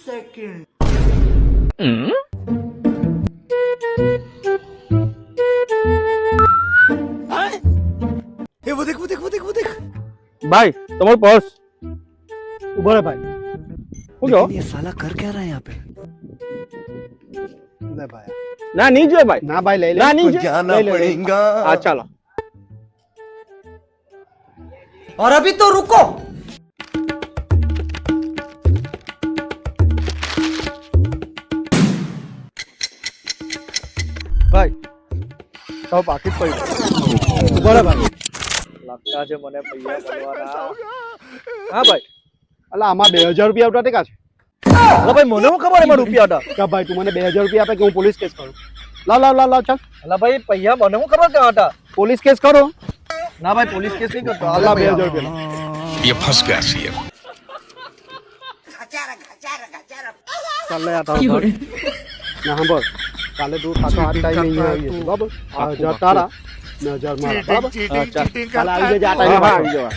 second. એ वो देख ભાઈ તમારું પર્સ ઉભો રહે ભાઈ શું કહો ये साला कर क्या रहा है यहाँ पे લે ભાઈ ના નહીં જોઈએ ભાઈ ના ભાઈ લઈ લે ના નહીં જોઈએ जाना पड़ेगा હા ચાલો और अभी तो रुको ભાઈ સૌ પાકીટ પડી ઉભો રહે ભાઈ લાગતા છે મને પૈસા મળવાના હા ભાઈ અલા આમાં 2000 રૂપિયા આવતા ટેકા છે અલા ભાઈ મને શું ખબર એમાં રૂપિયા હતા કે ભાઈ તું મને 2000 રૂપિયા આપે કે હું પોલીસ કેસ કરું લાવ ચાલ અલા ભાઈ પૈસા મને શું ખબર ક્યાં હતા પોલીસ કેસ કરો ના ભાઈ પોલીસ કેસ નહીં કરતો અલા 2000 રૂપિયા ये फंस गया सीएम ચાલ લે આ તારો ભાઈ ના સાંભળ કાલે તું ખાતો આ ટાઈમે અહીંયા આવી જશે બરાબર આ 1000 તારા ને 1000 મારા બરાબર ચાલ કાલે આવી જજે આ ટાઈમે આવી જવા